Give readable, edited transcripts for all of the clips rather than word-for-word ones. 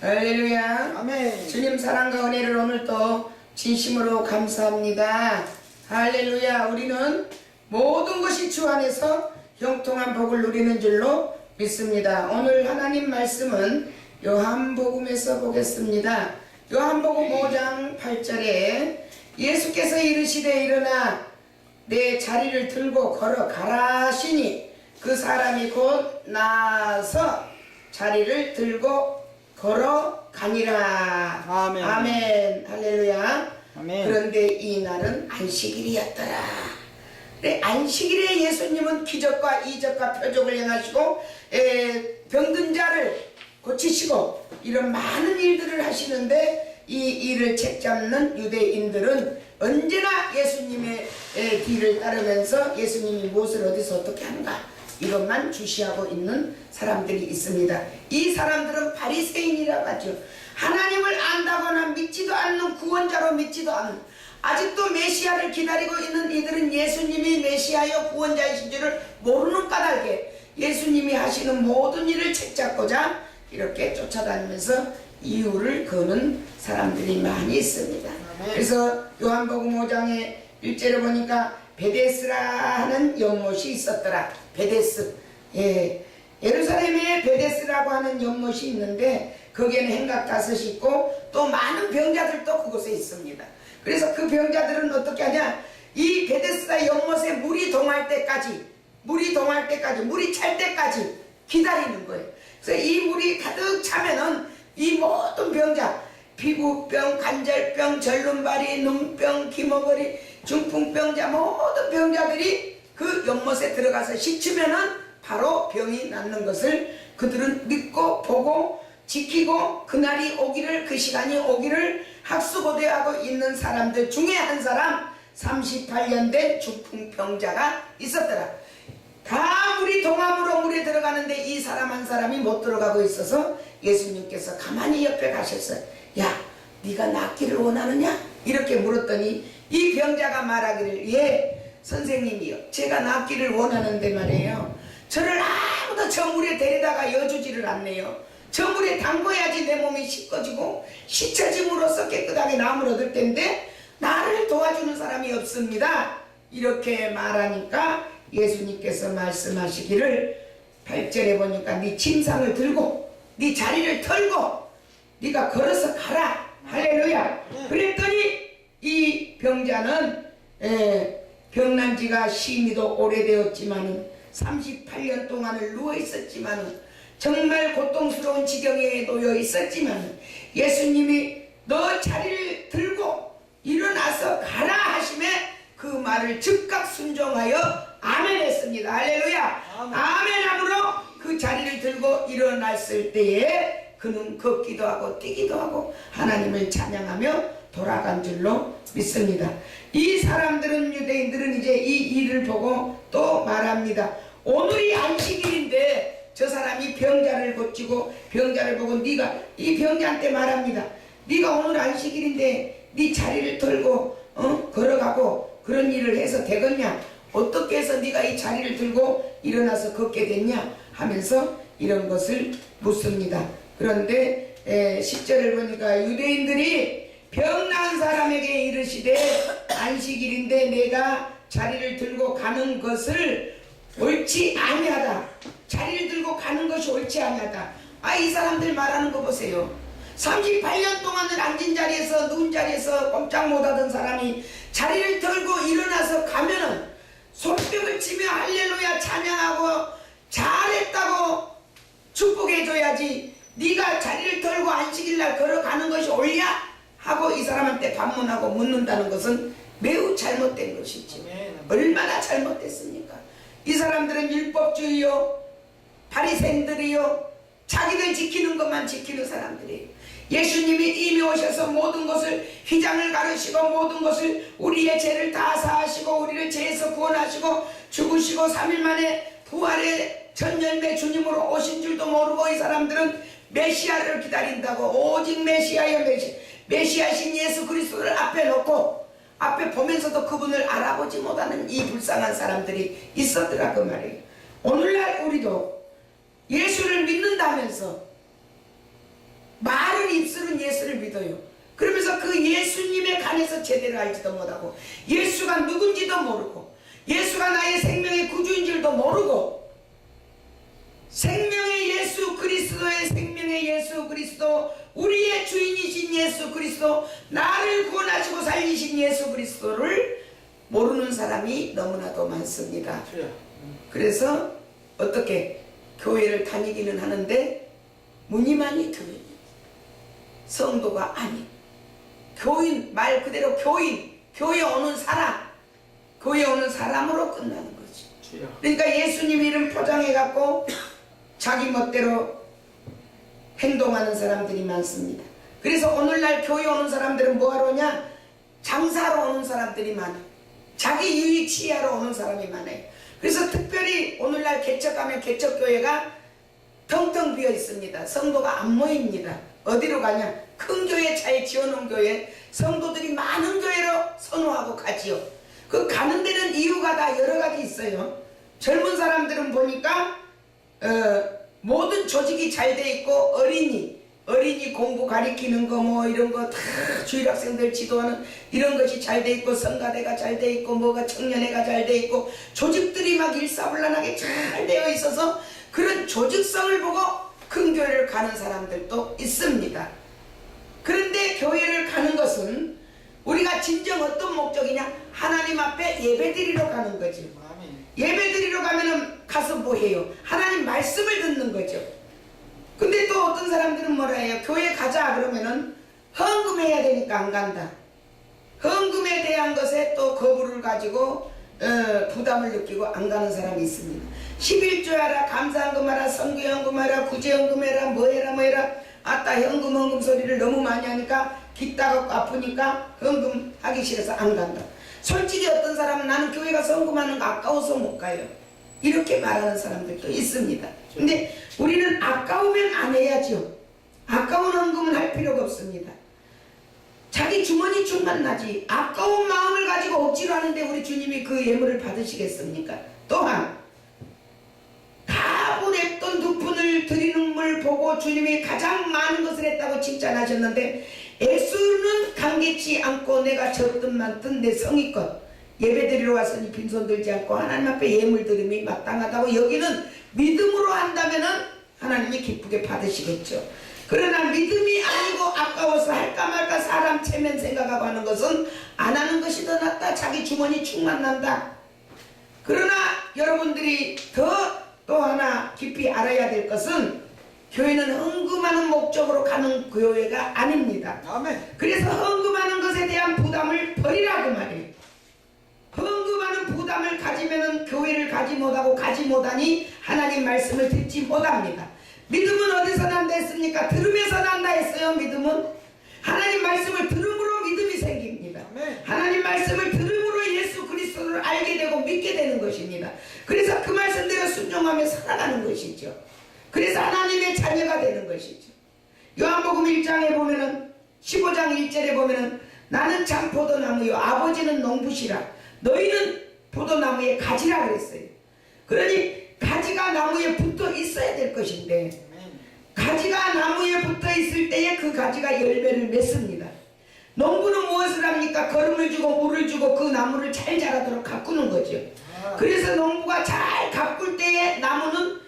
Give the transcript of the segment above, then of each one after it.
할렐루야. 아멘. 주님 사랑과 은혜를 오늘 또 진심으로 감사합니다. 할렐루야. 우리는 모든 것이 주 안에서 형통한 복을 누리는 줄로 믿습니다. 오늘 하나님 말씀은 요한복음에서 보겠습니다. 요한복음 5장 8절에 예수께서 이르시되 일어나 내 자리를 들고 걸어가라 하시니 그 사람이 곧 나서 자리를 들고 걸어가니라. 아멘. 아멘. 할렐루야. 아멘. 그런데 이 날은 안식일이었더라. 안식일에 예수님은 기적과 이적과 표적을 행하시고 병든 자를 고치시고 이런 많은 일들을 하시는데 이 일을 책잡는 유대인들은 언제나 예수님의 뒤를 따르면서 예수님이 무엇을 어디서 어떻게 하는가 이것만 주시하고 있는 사람들이 있습니다. 이 사람들은 바리새인이라고 하죠. 하나님을 안다거나 믿지도 않는 구원자로 믿지도 않는, 아직도 메시아를 기다리고 있는 이들은 예수님이 메시아여 구원자이신 줄을 모르는 까닭에 예수님이 하시는 모든 일을 책잡고자 이렇게 쫓아다니면서 이유를 거는 사람들이 많이 있습니다. 그래서 요한복음 5장의 1절에 보니까 베데스라 하는 연못이 있었더라. 베데스. 예루살렘에 베데스라고 하는 연못이 있는데 거기에는 행각 5이 있고 또 많은 병자들도 그곳에 있습니다. 그래서 그 병자들은 어떻게 하냐, 이 베데스다 연못에 물이 동할 때까지 물이 찰 때까지 기다리는 거예요. 그래서 이 물이 가득 차면은 이 모든 병자, 피부병, 관절병, 절름발이, 눈병, 기머거리, 중풍병자, 모든 병자들이 그 연못에 들어가서 씻으면은 바로 병이 낫는 것을 그들은 믿고 보고 지키고 그날이 오기를, 그 시간이 오기를 학수고대하고 있는 사람들 중에 한 사람 38년 된 중풍병자가 있었더라. 다 물이 동암으로 물에 들어가는데 이 사람 한 사람이 못 들어가고 있어서 예수님께서 가만히 옆에 가셨어요. 야, 네가 낫기를 원하느냐? 이렇게 물었더니 이 병자가 말하기를, 예 선생님이요, 제가 낫기를 원하는데 말이에요, 저를 아무도 저 물에 데려다가 여주지를 않네요. 저 물에 담궈야지 내 몸이 씻겨지고 씻혀짐으로써 깨끗하게 나음을 얻을 텐데 나를 도와주는 사람이 없습니다. 이렇게 말하니까 예수님께서 말씀하시기를 8절에 보니까 네 침상을 들고 네 자리를 털고 네가 걸어서 가라. 할렐루야. 그랬더니 이 병자는 병난 지가 심히도 오래되었지만은 38년 동안을 누워 있었지만은 정말 고통스러운 지경에 놓여 있었지만 예수님이 너 자리를 들고 일어나서 가라 하심에 그 말을 즉각 순종하여 아멘 했습니다. 할렐루야. 아멘 함으로 그 자리를 들고 일어났을 때에 그는 걷기도 하고 뛰기도 하고 하나님을 찬양하며 돌아간 줄로 믿습니다. 이 사람들은, 유대인들은 이제 이 일을 보고 또 말합니다. 오늘이 안식일인데 저 사람이 병자를 고치고 병자를 보고 네가 이 병자한테 말합니다. 네가 오늘 안식일인데 네 자리를 들고 걸어가고 그런 일을 해서 되겠냐? 어떻게 해서 네가 이 자리를 들고 일어나서 걷게 됐냐? 하면서 이런 것을 묻습니다. 그런데 10절을 보니까 유대인들이 병 나은 사람에게 이르시되 안식일인데 내가 자리를 들고 가는 것을 옳지 아니하다. 자리를 들고 가는 것이 옳지 아니하다. 이 사람들 말하는 거 보세요. 38년 동안을 앉은 자리에서 누운 자리에서 꼼짝 못하던 사람이 자리를 들고 일어나서 가면은 손뼉을 치며 할렐루야 찬양하고 잘했다고 축복해줘야지, 네가 자리를 들고 안식일날 걸어가는 것이 옳냐? 하고 이 사람한테 반문하고 묻는다는 것은 매우 잘못된 것이지. 얼마나 잘못됐습니까? 이 사람들은 율법주의요, 바리새인들이요, 자기들 지키는 것만 지키는 사람들이에요. 예수님이 이미 오셔서 모든 것을 휘장을 가르시고 모든 것을 우리의 죄를 다 사하시고 우리를 죄에서 구원하시고 죽으시고 3일 만에 부활의 전열매 주님으로 오신 줄도 모르고 이 사람들은 메시아를 기다린다고 오직 메시아여 메시아신 예수 그리스도를 앞에 놓고 앞에 보면서도 그분을 알아보지 못하는 이 불쌍한 사람들이 있었더라 그 말이에요. 오늘날 우리도 예수를 믿는다면서 말은 입술은 예수를 믿어요. 그러면서 그 예수님의 간에서 제대로 알지도 못하고 예수가 누군지도 모르고 예수가 나의 생명의 구주인 줄도 모르고 생명의 예수 그리스도의 생명의 예수 그리스도 우리의 주인이신 예수 그리스도 나를 구원하시고 살리신 예수 그리스도를 모르는 사람이 너무나도 많습니다. 그래서 어떻게 교회를 다니기는 하는데 무늬만이 교인입니다. 성도가 아닌 교인, 말 그대로 교인, 교회 오는 사람, 교회 오는 사람으로 끝나는 거지. 그러니까 예수님 이름 포장해갖고 자기 멋대로 행동하는 사람들이 많습니다. 그래서 오늘날 교회 오는 사람들은 뭐하러 오냐? 장사로 오는 사람들이 많아요. 자기 유익 취하러 오는 사람이 많아요. 그래서 특별히 오늘날 개척하면 개척교회가 텅텅 비어 있습니다. 성도가 안 모입니다. 어디로 가냐? 큰 교회 잘 지어놓은 교회, 성도들이 많은 교회로 선호하고 가지요. 그 가는 데는 이유가 다 여러 가지 있어요. 젊은 사람들은 보니까 모든 조직이 잘 돼 있고 어린이 공부 가리키는 거 뭐 이런 거 다 주일학생들 지도하는 이런 것이 잘 돼 있고 성가대가 잘 돼 있고 뭐가 청년회가 잘 돼 있고 조직들이 막 일사불란하게 잘 되어 있어서 그런 조직성을 보고 큰 교회를 가는 사람들도 있습니다. 그런데 교회를 가는 것은 우리가 진정 어떤 목적이냐? 하나님 앞에 예배드리러 가는 거지. 예배드리러 가면은 가서 뭐 해요? 하나님 말씀을 듣는 거죠. 근데 또 어떤 사람들은 뭐라 해요? 교회 가자 그러면은 헌금해야 되니까 안 간다. 헌금에 대한 것에 또 거부를 가지고 부담을 느끼고 안 가는 사람이 있습니다. 11조 하라, 감사헌금 하라, 선교헌금 하라, 구제헌금 해라, 뭐해라 아따 헌금 소리를 너무 많이 하니까 기따갑고 아프니까 헌금 하기 싫어서 안 간다. 솔직히 어떤 사람은 나는 교회 가서 헌금하는 거 아까워서 못 가요. 이렇게 말하는 사람들도 있습니다. 근데 우리는 아까우면 안 해야죠. 아까운 헌금은 할 필요가 없습니다. 자기 주머니 충만 나지. 아까운 마음을 가지고 억지로 하는데 우리 주님이 그 예물을 받으시겠습니까? 또한 다 보냈던 두 푼을 드리는 걸 보고 주님이 가장 많은 것을 했다고 칭찬하셨는데 액수는 감개치 않고 내가 적든 많든 내 성의껏 예배드리러 왔으니 빈손 들지 않고 하나님 앞에 예물 드림이 마땅하다고 여기는 믿음으로 한다면은 하나님이 기쁘게 받으시겠죠. 그러나 믿음이 아니고 아까워서 할까 말까 사람 체면 생각하고 하는 것은 안 하는 것이 더 낫다. 자기 주머니 충만 난다. 그러나 여러분들이 또 하나 깊이 알아야 될 것은 교회는 헌금하는 목적으로 가는 교회가 아닙니다. 아멘. 그래서 헌금하는 것에 대한 부담을 버리라고 말이에요. 헌금하는 부담을 가지면은 교회를 가지 못하고 가지 못하니 하나님 말씀을 듣지 못합니다. 믿음은 어디서 난다 했습니까? 들음에서 난다 했어요. 믿음은 하나님 말씀을 들음으로 믿음이 생깁니다. 하나님 말씀을 들음으로 예수 그리스도를 알게 되고 믿게 되는 것입니다. 그래서 그 말씀대로 순종하며 살아가는 것이죠. 그래서 하나님의 자녀가 되는 것이죠. 요한복음 1장에 보면은 15장 1절에 보면은 나는 참 포도나무요 아버지는 농부시라 너희는 포도나무의 가지라 그랬어요. 그러니 가지가 나무에 붙어 있어야 될 것인데 가지가 나무에 붙어 있을 때에 그 가지가 열매를 맺습니다. 농부는 무엇을 합니까? 거름을 주고 물을 주고 그 나무를 잘 자라도록 가꾸는 거죠. 그래서 농부가 잘 가꿀 때에 나무는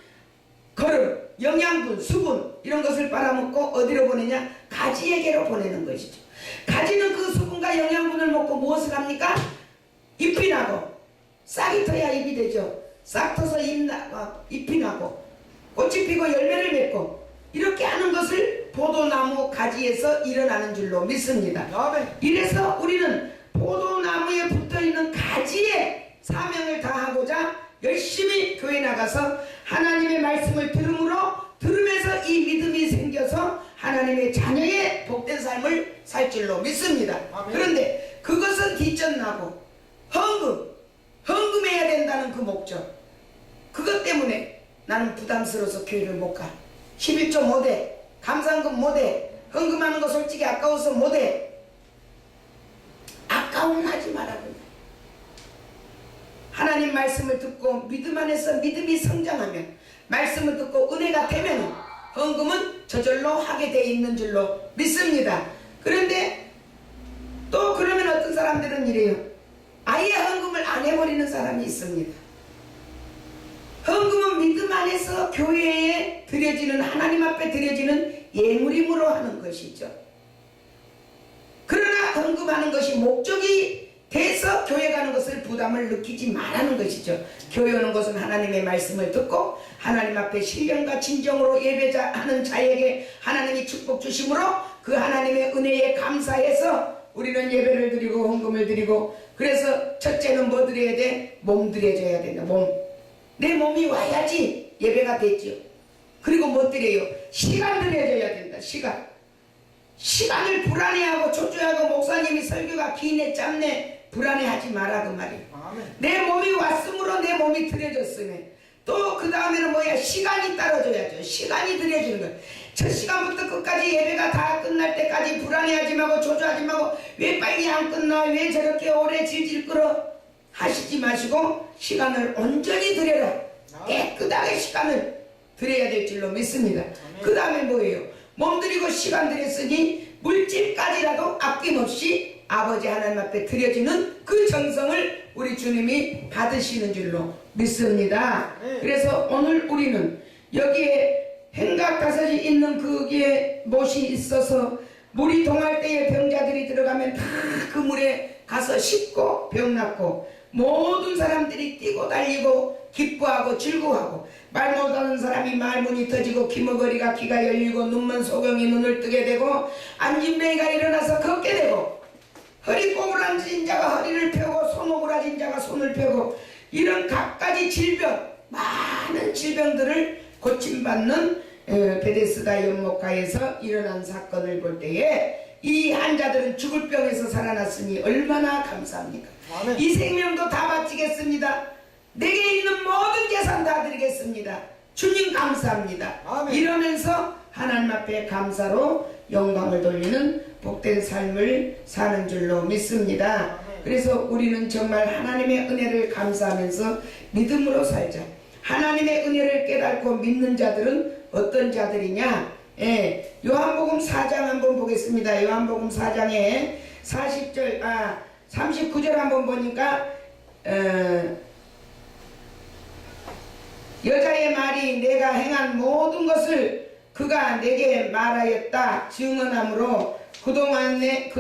거름, 영양분, 수분 이런 것을 빨아먹고 어디로 보내냐? 가지에게로 보내는 것이죠. 가지는 그 수분과 영양분을 먹고 무엇을 합니까? 잎이 나고 싹이 터야 잎이 되죠. 싹 터서 잎이 나고 꽃이 피고 열매를 맺고 이렇게 하는 것을 포도나무 가지에서 일어나는 줄로 믿습니다. 이래서 우리는 포도나무에 붙어있는 가지의 사명을 다하고자 열심히 교회 나가서 하나님의 말씀을 들으면서 이 믿음이 생겨서 하나님의 자녀의 복된 삶을 살 줄로 믿습니다. 그런데 그것은 뒷전나고 헌금해야 된다는 그 목적 그것 때문에 나는 부담스러워서 교회를 못 가. 11조 못해. 감사헌금 못해. 헌금하는 거 솔직히 아까워서 못해. 아까운 하지 말라고. 하나님 말씀을 듣고 믿음 안에서 믿음이 성장하면 말씀을 듣고 은혜가 되면 헌금은 저절로 하게 돼 있는 줄로 믿습니다. 그런데 또 그러면 어떤 사람들은 이래요. 아예 헌금을 안 해버리는 사람이 있습니다. 헌금은 믿음 안에서 교회에 드려지는, 하나님 앞에 드려지는 예물임으로 하는 것이죠. 그러나 헌금하는 것이 목적이 돼서 교회 가는 것을 부담을 느끼지 말라는 것이죠. 교회 오는 것은 하나님의 말씀을 듣고 하나님 앞에 신령과 진정으로 예배하는 자에게 하나님이 축복 주심으로 그 하나님의 은혜에 감사해서 우리는 예배를 드리고 헌금을 드리고, 그래서 첫째는 뭐 드려야 돼? 몸 드려줘야 된다. 몸. 내 몸이 와야지 예배가 됐죠. 그리고 뭐 드려요? 시간 드려줘야 된다. 시간을 불안해하고 초조해하고 목사님이 설교가 기네 짧네 불안해하지 마라 그 말이에요. 내 몸이 왔으므로 내 몸이 드려졌으면 또 그 다음에는 뭐야? 시간이 따라줘야죠. 시간이 드려지는 거예요. 첫 시간부터 끝까지 예배가 다 끝날 때까지 불안해하지 말고 조조하지 말고 왜 빨리 안 끝나? 왜 저렇게 오래 질질 끌어? 하시지 마시고 시간을 온전히 드려라. 깨끗하게 시간을 드려야 될 줄로 믿습니다. 그 다음에 뭐예요? 몸 드리고 시간 드렸으니 물질까지라도 아낌없이 아버지 하나님 앞에 드려지는 그 정성을 우리 주님이 받으시는 줄로 믿습니다. 그래서 오늘 우리는 여기에 행각 다섯이 있는 거기에 못이 있어서 물이 동할 때에 병자들이 들어가면 다 그 물에 가서 씻고 병 낫고 모든 사람들이 뛰고 달리고 기뻐하고 즐거워하고 말 못하는 사람이 말문이 터지고 귀머거리가 귀가 열리고 눈먼 소경이 눈을 뜨게 되고 안진뱅이가 일어나서 걷게 되고 허리 꼬부라진 자가 허리를 펴고 손 오그라진 자가 손을 펴고 이런 갖가지 질병, 많은 질병들을 고침받는 베데스다 연못가에서 일어난 사건을 볼 때에 이 환자들은 죽을 병에서 살아났으니 얼마나 감사합니까? 아멘. 이 생명도 다 바치겠습니다. 내게 있는 모든 재산 다 드리겠습니다. 주님 감사합니다. 아멘. 이러면서 하나님 앞에 감사로 영광을 돌리는 복된 삶을 사는 줄로 믿습니다. 아멘. 그래서 우리는 정말 하나님의 은혜를 감사하면서 믿음으로 살자. 하나님의 은혜를 깨닫고 믿는 자들은 어떤 자들이냐? 예, 요한복음 4장 한번 보겠습니다. 요한복음 4장에 39절 한번 보니까 여자의 말이 내가 행한 모든 것을 그가 내게 말하였다 증언함으로 그동안에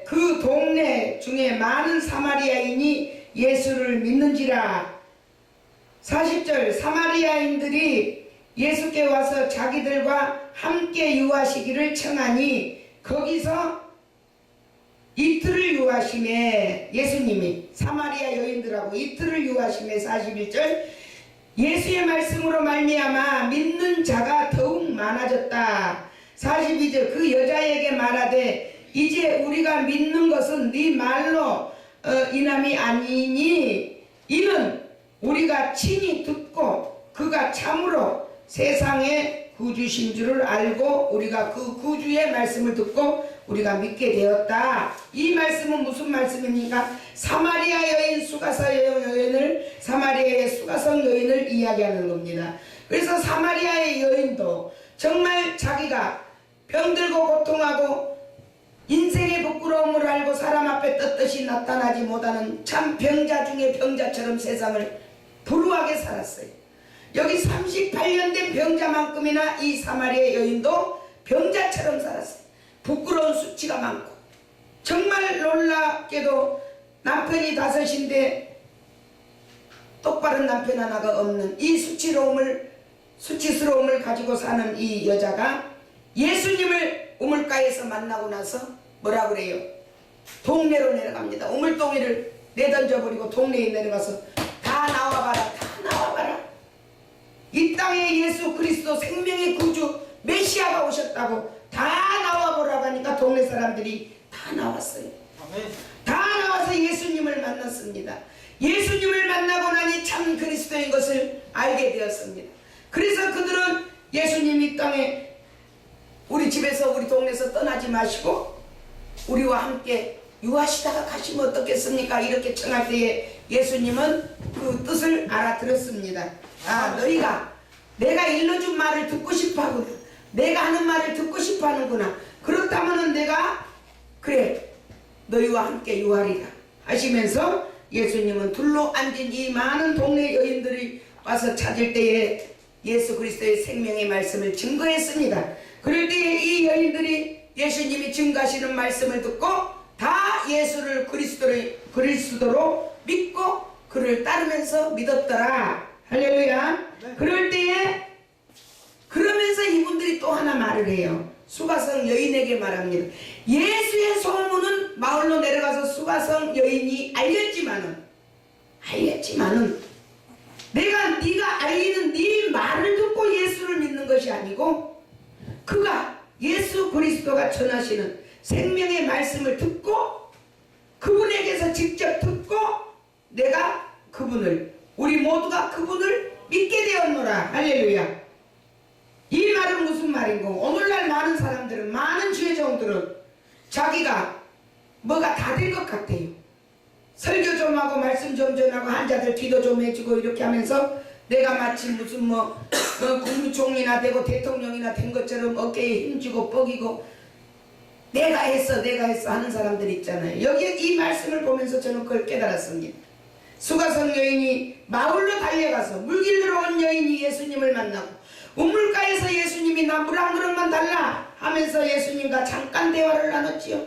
그 동네 중에 많은 사마리아인이 예수를 믿는지라. 40절 사마리아인들이 예수께 와서 자기들과 함께 유하시기를 청하니 거기서 이틀을 유하심에 예수님이 사마리아 여인들하고 이틀을 유하심에 41절 예수의 말씀으로 말미암아 믿는 자가 더욱 많아졌다. 42절 그 여자에게 말하되 이제 우리가 믿는 것은 네 말로 인함이 아니니 이는 우리가 친히 듣고 그가 참으로 세상의 구주신 줄을 알고 우리가 그 구주의 말씀을 듣고 우리가 믿게 되었다. 이 말씀은 무슨 말씀입니까? 사마리아 여인 사마리아의 수가성 여인을 이야기하는 겁니다. 그래서 사마리아의 여인도 정말 자기가 병들고 고통하고 인생의 부끄러움을 알고 사람 앞에 떳떳이 나타나지 못하는 참 병자 중에 병자처럼 세상을 불우하게 살았어요. 여기 38년 된 병자만큼이나 이 사마리아 여인도 병자처럼 살았어요. 부끄러운 수치가 많고 정말 놀랍게도 남편이 5인데 똑바른 남편 하나가 없는 이 수치스러움을 가지고 사는 이 여자가 예수님을 우물가에서 만나고 나서 뭐라 그래요? 동네로 내려갑니다. 우물동이를 내던져버리고 동네에 내려가서 다 나와봐라, 다 나와봐라. 이 땅에 예수 그리스도 생명의 구주 메시아가 오셨다고 다 나와보라고 하니까 동네 사람들이 다 나왔어요. 다 나와서 예수님을 만났습니다. 예수님을 만나고 나니 참 그리스도인 것을 알게 되었습니다. 그래서 그들은 예수님 이 땅에 우리 집에서 우리 동네에서 떠나지 마시고 우리와 함께 유하시다가 가시면 어떻겠습니까? 이렇게 청할 때에 예수님은 그 뜻을 알아들었습니다. 아, 너희가 내가 일러준 말을 듣고 싶어 하구나. 내가 하는 말을 듣고 싶어 하는구나. 그렇다면은 내가 그래 너희와 함께 유하리라 하시면서 예수님은 둘로 앉은 이 많은 동네 여인들이 와서 찾을 때에 예수 그리스도의 생명의 말씀을 증거했습니다. 그럴 때에 이 여인들이 예수님이 증거하시는 말씀을 듣고 다 예수를 그리스도로 믿고 그를 따르면서 믿었더라. 할렐루야. 네. 그럴 때에 그러면서 이분들이 또 하나 말을 해요. 수가성 여인에게 말합니다. 예수의 소문은 마을로 내려가서 수가성 여인이 알렸지만은 네가 알리는 네 말을 듣고 예수를 믿는 것이 아니고 그가 예수 그리스도가 전하시는 생명의 말씀을 듣고 그분에게서 직접 듣고 내가 우리 모두가 그분을 믿게 되었노라. 할렐루야. 이 말은 무슨 말인고 오늘날 많은 사람들은 많은 주의 종들은 자기가 뭐가 다 될 것 같아요. 설교 좀 하고 말씀 좀 전하고 환자들 기도 좀 해주고 이렇게 하면서 내가 마치 무슨 국무총리나 되고 대통령이나 된 것처럼 어깨에 힘주고 뻐기고 내가 했어 하는 사람들 있잖아요. 여기에 이 말씀을 보면서 저는 그걸 깨달았습니다. 수가성 여인이 마을로 달려가서 물 길러 온 여인이 예수님을 만나고 우물가에서 예수님이 나 물 한 그릇만 달라 하면서 예수님과 잠깐 대화를 나눴지요.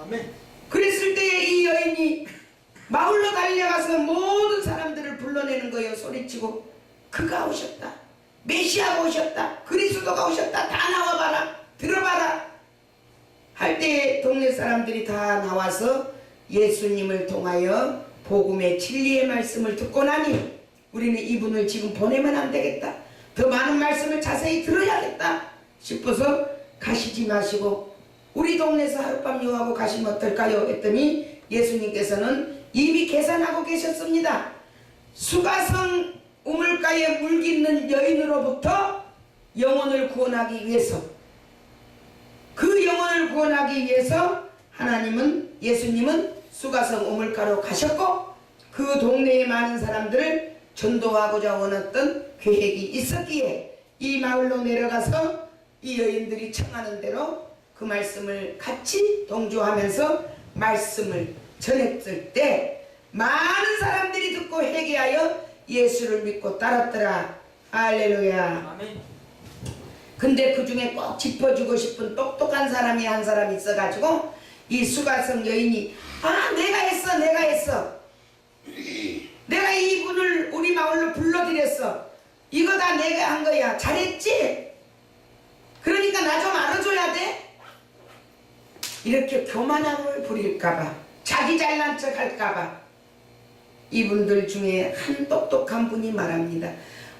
아멘. 그랬을 때에 이 여인이 마을로 달려가서 모든 사람들을 불러내는 거예요. 소리치고 그가 오셨다. 메시아가 오셨다. 그리스도가 오셨다. 다 나와봐라. 들어봐라. 할 때에 동네 사람들이 다 나와서 예수님을 통하여 복음의 진리의 말씀을 듣고 나니 우리는 이분을 지금 보내면 안 되겠다. 더 많은 말씀을 자세히 들어야겠다 싶어서 가시지 마시고 우리 동네에서 하룻밤 유하고 가시면 어떨까요? 했더니 예수님께서는 이미 계산하고 계셨습니다. 수가성 우물가에 물 깃는 여인으로부터 영혼을 구원하기 위해서 그 영혼을 구원하기 위해서 예수님은 수가성 우물가로 가셨고 그 동네에 많은 사람들을 전도하고자 원했던 계획이 있었기에 이 마을로 내려가서 이 여인들이 청하는 대로 그 말씀을 같이 동조하면서 말씀을 전했을 때 많은 사람들이 듣고 회개하여 예수를 믿고 따랐더라. 할렐루야. 아멘. 근데 그 중에 꼭 짚어주고 싶은 똑똑한 사람이 한 사람 있어가지고 이 수가성 여인이 내가 했어 내가 이분을 우리 마을로 불러들였어 이거 다 내가 한 거야 잘했지 그러니까 나 좀 알아줘야 돼 이렇게 교만함을 부릴까봐 자기 잘난 척 할까봐 이분들 중에 한 똑똑한 분이 말합니다.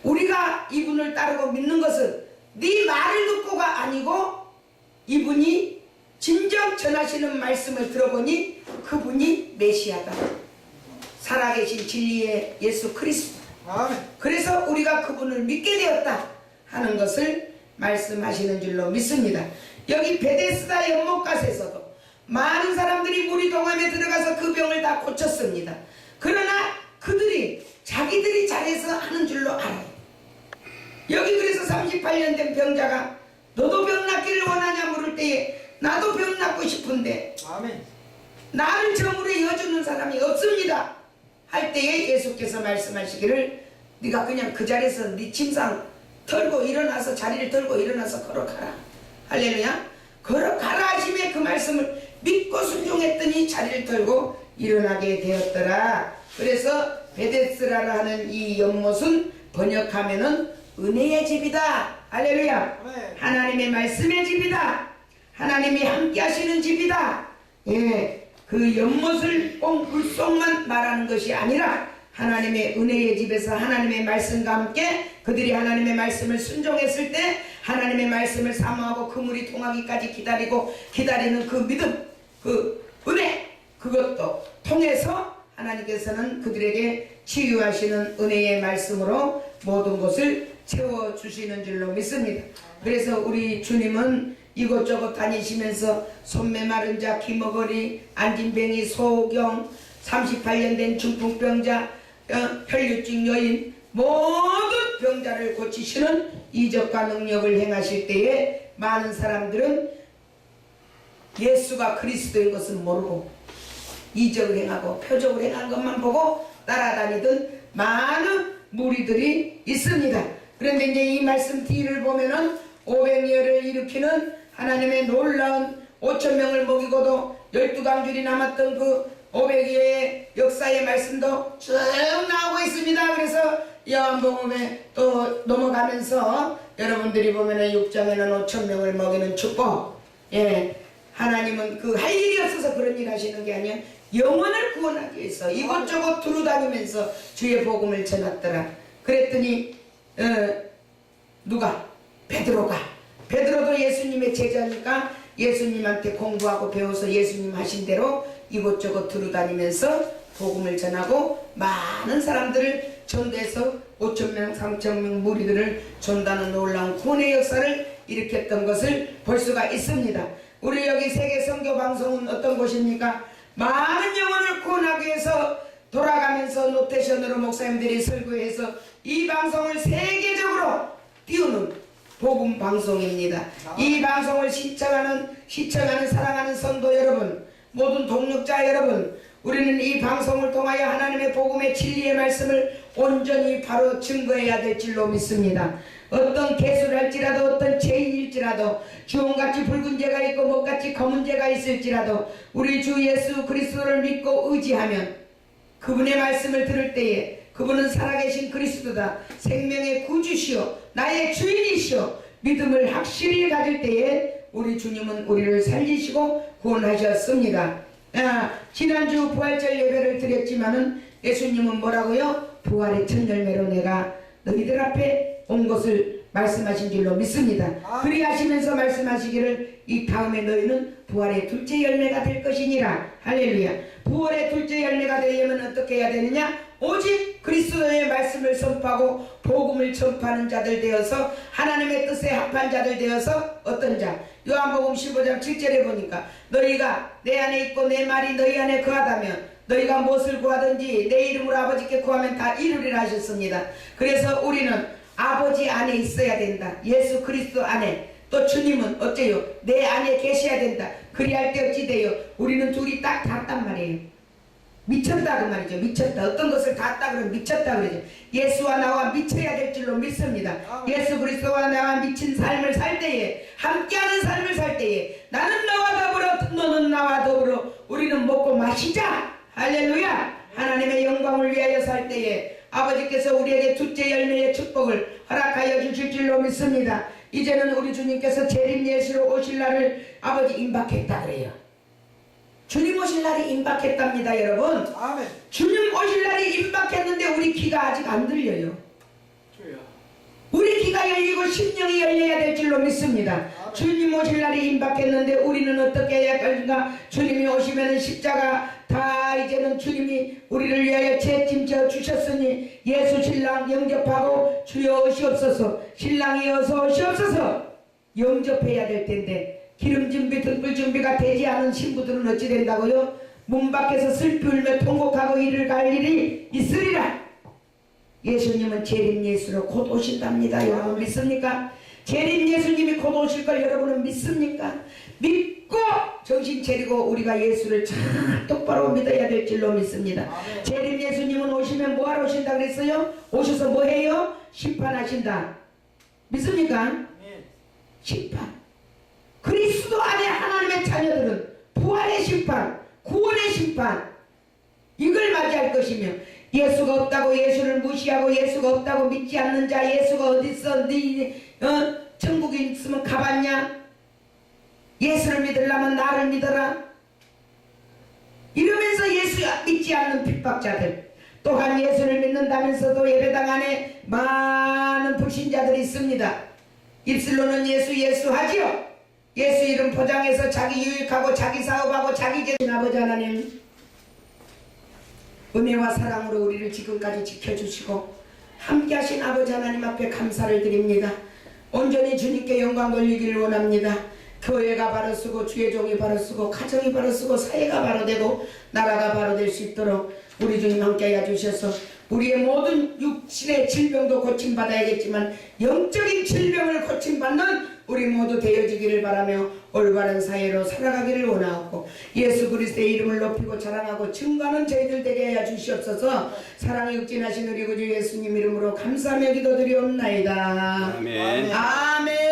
우리가 이분을 따르고 믿는 것은 네 말을 듣고가 아니고 이분이 진정 전하시는 말씀을 들어보니 그분이 메시아다. 살아계신 진리의 예수 그리스도. 그래서 우리가 그분을 믿게 되었다 하는 것을 말씀하시는 줄로 믿습니다. 여기 베데스다 연못가에서도 많은 사람들이 물이 동함에 들어가서 그 병을 다 고쳤습니다. 그러나 그들이 자기들이 잘해서 하는 줄로 알아요. 여기 그래서 38년 된 병자가 너도 병 낫기를 원하냐 물을 때에 나도 병 낫고 싶은데 아멘. 나를 정으로 이어주는 사람이 없습니다 할 때에 예수께서 말씀하시기를 네가 그냥 그 자리에서 네 침상 털고 일어나서 자리를 털고 일어나서 걸어가라. 할렐루야. 걸어가라 하심에 그 말씀을 믿고 순종했더니 자리를 털고 일어나게 되었더라. 그래서 베데스라라 하는 이 연못은 번역하면은 은혜의 집이다. 할렐루야. 아멘. 하나님의 말씀의 집이다. 하나님이 함께 하시는 집이다. 예, 그 연못을 꼭 물속만 말하는 것이 아니라 하나님의 은혜의 집에서 하나님의 말씀과 함께 그들이 하나님의 말씀을 순종했을 때 하나님의 말씀을 사모하고 그 물이 통하기까지 기다리는 그 믿음, 그 은혜, 그것도 통해서 하나님께서는 그들에게 치유하시는 은혜의 말씀으로 모든 것을 채워주시는 줄로 믿습니다. 그래서 우리 주님은 이곳저곳 다니시면서 손매 마른 자, 기머거리, 안진뱅이, 소경, 38년 된 중풍병자, 혈류증 여인 모든 병자를 고치시는 이적과 능력을 행하실 때에 많은 사람들은 예수가 그리스도인 것은 모르고 이적을 행하고 표적을 행한 것만 보고 따라다니던 많은 무리들이 있습니다. 그런데 이제 이 말씀 뒤를 보면은 500여를 일으키는 하나님의 놀라운 5,000명을 먹이고도 12강줄이 남았던 그 500여의 역사의 말씀도 쭉 나오고 있습니다. 그래서 요한복음에 또 넘어가면서 여러분들이 보면은 6장에는 5,000명을 먹이는 축복, 예, 하나님은 그 할 일이 없어서 그런 일 하시는 게 아니야. 영혼을 구원하기 위해서 이곳저곳 두루다니면서 주의 복음을 전했더라. 그랬더니 누가? 베드로도 예수님의 제자니까 예수님한테 공부하고 배워서 예수님 하신 대로 이곳저곳 두루다니면서 복음을 전하고 많은 사람들을 전도해서 5,000명 3,000명 무리들을 전다는 놀라운 구원의 역사를 일으켰던 것을 볼 수가 있습니다. 우리 여기 세계 선교 방송은 어떤 곳입니까? 많은 영혼을 구원하기 위해서 돌아가면서 노테이션으로 목사님들이 설교해서 이 방송을 세계적으로 띄우는 복음 방송입니다. 이 방송을 시청하는 사랑하는 성도 여러분, 모든 동력자 여러분, 우리는 이 방송을 통하여 하나님의 복음의 진리의 말씀을 온전히 바로 증거해야 될 줄로 믿습니다. 어떤 개수랄지라도 어떤 죄인일지라도 주홍같이 붉은 죄가 있고 목같이 검은 죄가 있을지라도 우리 주 예수 그리스도를 믿고 의지하면 그분의 말씀을 들을 때에 그분은 살아계신 그리스도다, 생명의 구주시오, 나의 주인이시오, 믿음을 확실히 가질 때에 우리 주님은 우리를 살리시고 구원하셨습니다. 지난주 부활절 예배를 드렸지만은 예수님은 뭐라고요? 부활의 첫 열매로 내가 너희들 앞에 온 것을 말씀하신 줄로 믿습니다. 그리하시면서 말씀하시기를 이 다음에 너희는 부활의 둘째 열매가 될 것이니라. 할렐루야. 부활의 둘째 열매가 되려면 어떻게 해야 되느냐? 오직 그리스도의 말씀을 선포하고 복음을 전파하는 자들 되어서 하나님의 뜻에 합한 자들 되어서 어떤 자? 요한복음 15장 7절에 보니까 너희가 내 안에 있고 내 말이 너희 안에 거하다면 너희가 무엇을 구하든지 내 이름으로 아버지께 구하면 다 이루리라 하셨습니다. 그래서 우리는 아버지 안에 있어야 된다. 예수 그리스도 안에. 또 주님은 어째요? 내 안에 계셔야 된다. 그리할 때 어찌 돼요? 우리는 둘이 딱 닿았단 말이에요. 미쳤다 그 말이죠. 미쳤다. 어떤 것을 닿았다 그러면 미쳤다 그러죠. 예수와 나와 미쳐야 될 줄로 믿습니다. 예수 그리스도와 나와 미친 삶을 살 때에, 함께하는 삶을 살 때에 나는 나와 더불어 너는 나와 더불어 우리는 먹고 마시자. 할렐루야. 하나님의 영광을 위하여 살 때에 아버지께서 우리에게 둘째 열매의 축복을 허락하여 주실 줄로 믿습니다. 이제는 우리 주님께서 재림 예수로 오실 날을 아버지 임박했다 그래요. 주님 오실 날이 임박했답니다 여러분. 아멘. 주님 오실 날이 임박했는데 우리 귀가 아직 안 들려요. 주여. 우리 귀가 열리고 심령이 열려야 될 줄로 믿습니다. 주님 오실 날이 임박했는데 우리는 어떻게 해야 할까? 주님이 오시면 십자가 다 이제는 주님이 우리를 위하여 책임져 주셨으니 예수 신랑 영접하고 주여 오시옵소서, 신랑이 어서 오시옵소서 영접해야 될 텐데 기름 준비 등불 준비가 되지 않은 신부들은 어찌 된다고요? 문 밖에서 슬피 울며 통곡하고 이를 갈 일이 있으리라. 예수님은 재림 예수로 곧 오신답니다. 여러분 믿습니까? 재림 예수님이 곧 오실 걸 여러분은 믿습니까? 믿고 정신 차리고 우리가 예수를 잘 똑바로 믿어야 될 줄로 믿습니다. 재림 예수님은 오시면 뭐하러 오신다 그랬어요? 오셔서 뭐해요? 심판하신다. 믿습니까? 심판. 그리스도 안에 하나님의 자녀들은 부활의 심판, 구원의 심판 이걸 맞이할 것이며 예수가 없다고 예수를 무시하고 예수가 없다고 믿지 않는 자, 예수가 어딨어? 천국에 있으면 가봤냐? 예수를 믿으려면 나를 믿어라. 이러면서 예수 믿지 않는 핍박자들, 또한 예수를 믿는다면서도 예배당 안에 많은 불신자들이 있습니다. 입술로는 예수 예수 하지요. 예수 이름 포장해서 자기 유익하고 자기 사업하고 자기 재산. 아버지 하나님, 은혜와 사랑으로 우리를 지금까지 지켜주시고 함께하신 아버지 하나님 앞에 감사를 드립니다. 온전히 주님께 영광 돌리기를 원합니다. 교회가 바로 쓰고 주의 종이 바로 쓰고 가정이 바로 쓰고 사회가 바로 되고 나라가 바로 될 수 있도록 우리 주님 함께하여 주셔서 우리의 모든 육신의 질병도 고침받아야겠지만 영적인 질병을 고침받는 우리 모두 되어지기를 바라며 올바른 사회로 살아가기를 원하옵고 예수 그리스도의 이름을 높이고 자랑하고 증거하는 저희들 되게 하여 주시옵소서. 사랑이 육진하신 우리 구주 예수님 이름으로 감사하며 기도드리옵나이다. 아멘. 아멘.